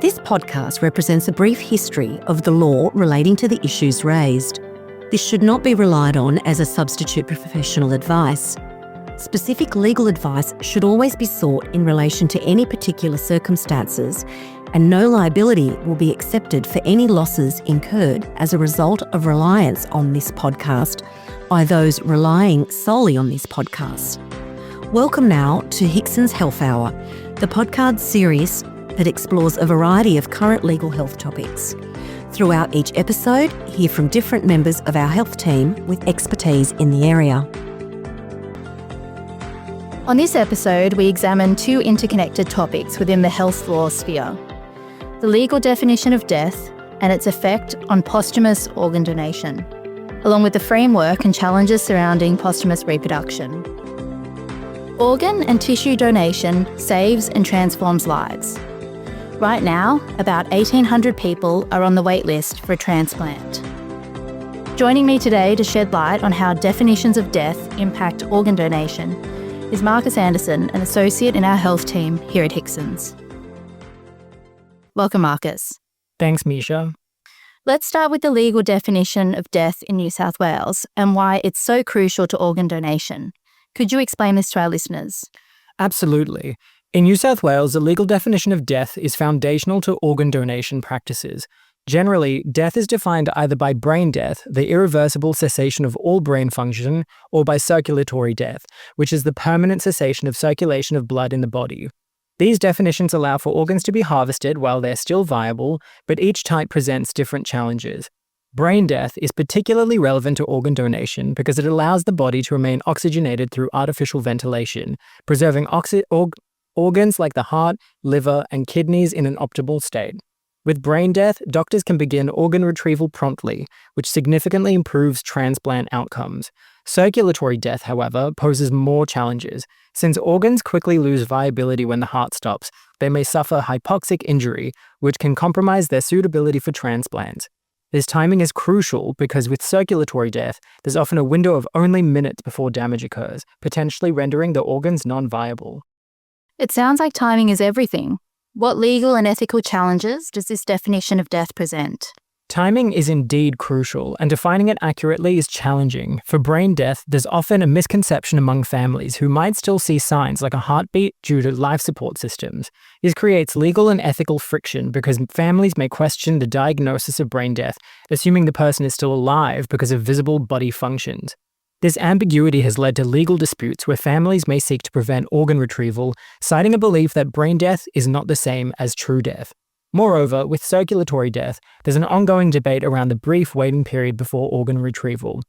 This podcast represents a brief history of the law relating to the issues raised. This should not be relied on as a substitute for professional advice. Specific legal advice should always be sought in relation to any particular circumstances, and no liability will be accepted for any losses incurred as a result of reliance on this podcast by those relying solely on this podcast. Welcome now to Hicksons Health Hour, the podcast series that explores a variety of current legal health topics. Throughout each episode, hear from different members of our health team with expertise in the area. On this episode, we examine two interconnected topics within the health law sphere: the legal definition of death and its effect on posthumous organ donation, along with the framework and challenges surrounding posthumous reproduction. Organ and tissue donation saves and transforms lives. Right now, about 1,800 people are on the wait list for a transplant. Joining me today to shed light on how definitions of death impact organ donation is Andersson, an associate in our health team here at Hicksons. Welcome, Marcus. Thanks, Meesha. Let's start with the legal definition of death in New South Wales and why it's so crucial to organ donation. Could you explain this to our listeners? Absolutely. In New South Wales, the legal definition of death is foundational to organ donation practices. Generally, death is defined either by brain death, the irreversible cessation of all brain function, or by circulatory death, which is the permanent cessation of circulation of blood in the body. These definitions allow for organs to be harvested while they're still viable, but each type presents different challenges. Brain death is particularly relevant to organ donation because it allows the body to remain oxygenated through artificial ventilation, preserving organs like the heart, liver, and kidneys in an optimal state. With brain death, doctors can begin organ retrieval promptly, which significantly improves transplant outcomes. Circulatory death, however, poses more challenges. Since organs quickly lose viability when the heart stops, they may suffer hypoxic injury, which can compromise their suitability for transplants. This timing is crucial because with circulatory death, there's often a window of only minutes before damage occurs, potentially rendering the organs non-viable. It sounds like timing is everything. What legal and ethical challenges does this definition of death present? Timing is indeed crucial, and defining it accurately is challenging. For brain death, there's often a misconception among families who might still see signs like a heartbeat due to life support systems. This creates legal and ethical friction because families may question the diagnosis of brain death, assuming the person is still alive because of visible body functions. This ambiguity has led to legal disputes where families may seek to prevent organ retrieval, citing a belief that brain death is not the same as true death. Moreover, with circulatory death, there's an ongoing debate around the brief waiting period before organ retrieval.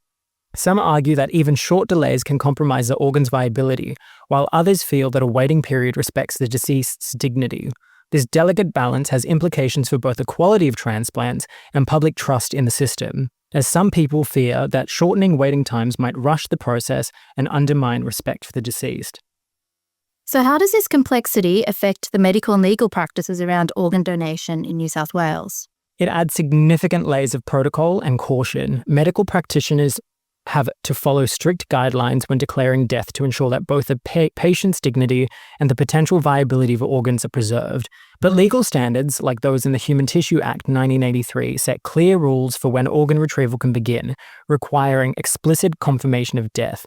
Some argue that even short delays can compromise the organ's viability, while others feel that a waiting period respects the deceased's dignity. This delicate balance has implications for both the quality of transplants and public trust in the system, as some people fear that shortening waiting times might rush the process and undermine respect for the deceased. So how does this complexity affect the medical and legal practices around organ donation in New South Wales? It adds significant layers of protocol and caution. Medical practitioners have to follow strict guidelines when declaring death to ensure that both the patient's dignity and the potential viability of organs are preserved. But legal standards, like those in the Human Tissue Act 1983, set clear rules for when organ retrieval can begin, requiring explicit confirmation of death.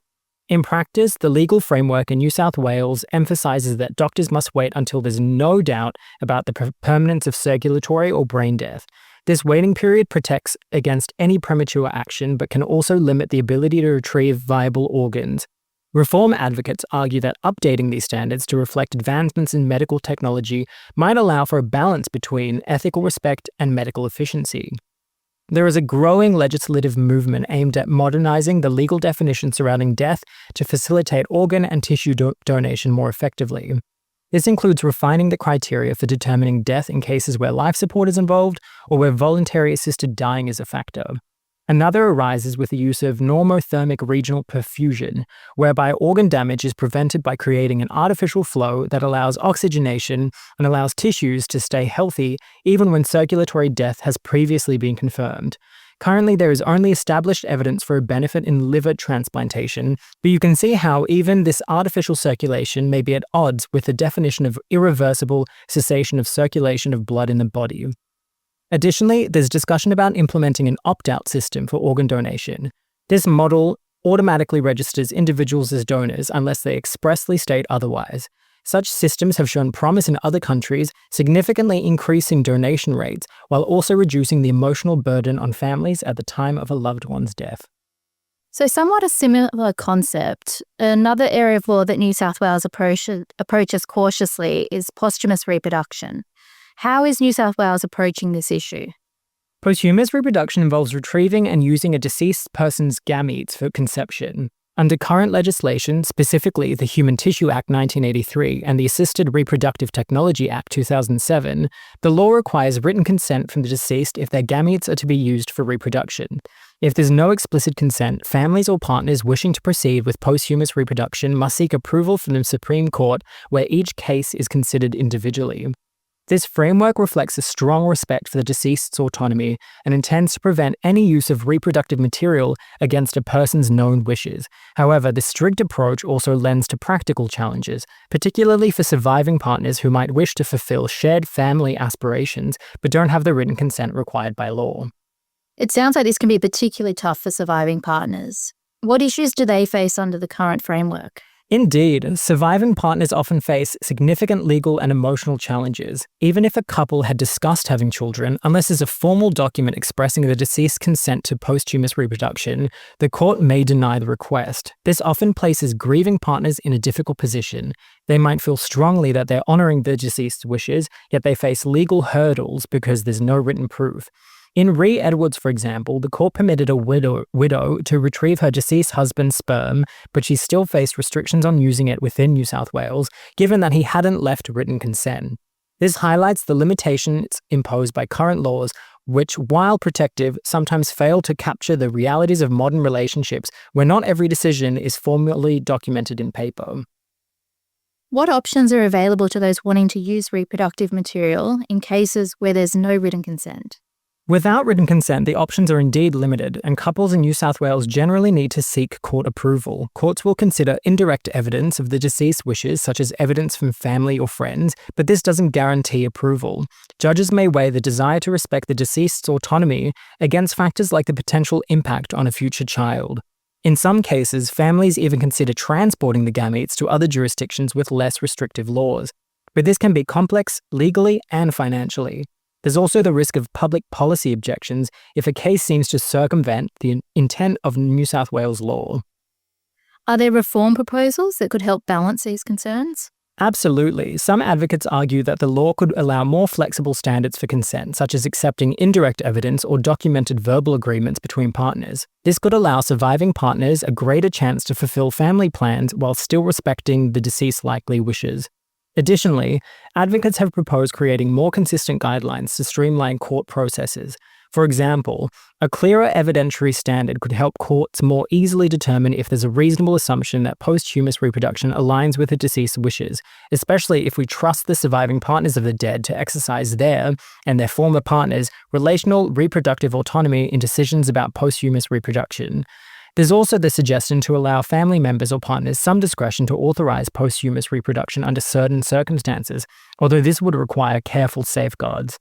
In practice, the legal framework in New South Wales emphasises that doctors must wait until there's no doubt about the permanence of circulatory or brain death. This waiting period protects against any premature action but can also limit the ability to retrieve viable organs. Reform advocates argue that updating these standards to reflect advancements in medical technology might allow for a balance between ethical respect and medical efficiency. There is a growing legislative movement aimed at modernizing the legal definition surrounding death to facilitate organ and tissue donation more effectively. This includes refining the criteria for determining death in cases where life support is involved or where voluntary assisted dying is a factor. Another arises with the use of normothermic regional perfusion, whereby organ damage is prevented by creating an artificial flow that allows oxygenation and allows tissues to stay healthy even when circulatory death has previously been confirmed. Currently, there is only established evidence for a benefit in liver transplantation, but you can see how even this artificial circulation may be at odds with the definition of irreversible cessation of circulation of blood in the body. Additionally, there's discussion about implementing an opt-out system for organ donation. This model automatically registers individuals as donors unless they expressly state otherwise. Such systems have shown promise in other countries, significantly increasing donation rates while also reducing the emotional burden on families at the time of a loved one's death. So somewhat a similar concept. Another area of law that New South Wales approaches cautiously is posthumous reproduction. How is New South Wales approaching this issue? Posthumous reproduction involves retrieving and using a deceased person's gametes for conception. Under current legislation, specifically the Human Tissue Act 1983 and the Assisted Reproductive Technology Act 2007, the law requires written consent from the deceased if their gametes are to be used for reproduction. If there's no explicit consent, families or partners wishing to proceed with posthumous reproduction must seek approval from the Supreme Court, where each case is considered individually. This framework reflects a strong respect for the deceased's autonomy and intends to prevent any use of reproductive material against a person's known wishes. However, this strict approach also lends to practical challenges, particularly for surviving partners who might wish to fulfill shared family aspirations but don't have the written consent required by law. It sounds like this can be particularly tough for surviving partners. What issues do they face under the current framework? Indeed, surviving partners often face significant legal and emotional challenges. Even if a couple had discussed having children, unless there's a formal document expressing the deceased's consent to posthumous reproduction, the court may deny the request. This often places grieving partners in a difficult position. They might feel strongly that they're honoring the deceased's wishes, yet they face legal hurdles because there's no written proof. In Ree Edwards, for example, the court permitted a widow to retrieve her deceased husband's sperm, but she still faced restrictions on using it within New South Wales, given that he hadn't left written consent. This highlights the limitations imposed by current laws, which, while protective, sometimes fail to capture the realities of modern relationships where not every decision is formally documented in paper. What options are available to those wanting to use reproductive material in cases where there's no written consent? Without written consent, the options are indeed limited, and couples in New South Wales generally need to seek court approval. Courts will consider indirect evidence of the deceased's wishes, such as evidence from family or friends, but this doesn't guarantee approval. Judges may weigh the desire to respect the deceased's autonomy against factors like the potential impact on a future child. In some cases, families even consider transporting the gametes to other jurisdictions with less restrictive laws. But this can be complex legally and financially. There's also the risk of public policy objections if a case seems to circumvent the intent of New South Wales law. Are there reform proposals that could help balance these concerns? Absolutely. Some advocates argue that the law could allow more flexible standards for consent, such as accepting indirect evidence or documented verbal agreements between partners. This could allow surviving partners a greater chance to fulfill family plans while still respecting the deceased's likely wishes. Additionally, advocates have proposed creating more consistent guidelines to streamline court processes. For example, a clearer evidentiary standard could help courts more easily determine if there's a reasonable assumption that posthumous reproduction aligns with the deceased's wishes, especially if we trust the surviving partners of the dead to exercise their and their former partners' relational reproductive autonomy in decisions about posthumous reproduction. There's also the suggestion to allow family members or partners some discretion to authorize posthumous reproduction under certain circumstances, although this would require careful safeguards.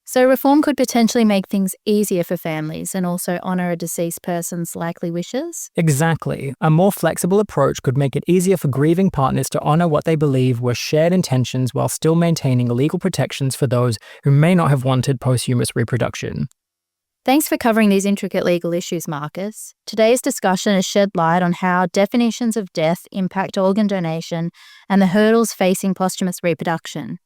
So reform could potentially make things easier for families and also honour a deceased person's likely wishes? Exactly. A more flexible approach could make it easier for grieving partners to honour what they believe were shared intentions while still maintaining legal protections for those who may not have wanted posthumous reproduction. Thanks for covering these intricate legal issues, Marcus. Today's discussion has shed light on how definitions of death impact organ donation and the hurdles facing posthumous reproduction.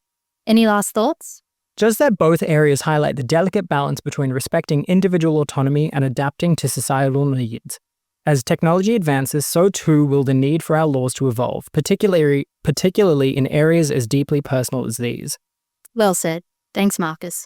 Any last thoughts? Just that both areas highlight the delicate balance between respecting individual autonomy and adapting to societal needs. As technology advances, so too will the need for our laws to evolve, particularly in areas as deeply personal as these. Well said. Thanks, Marcus.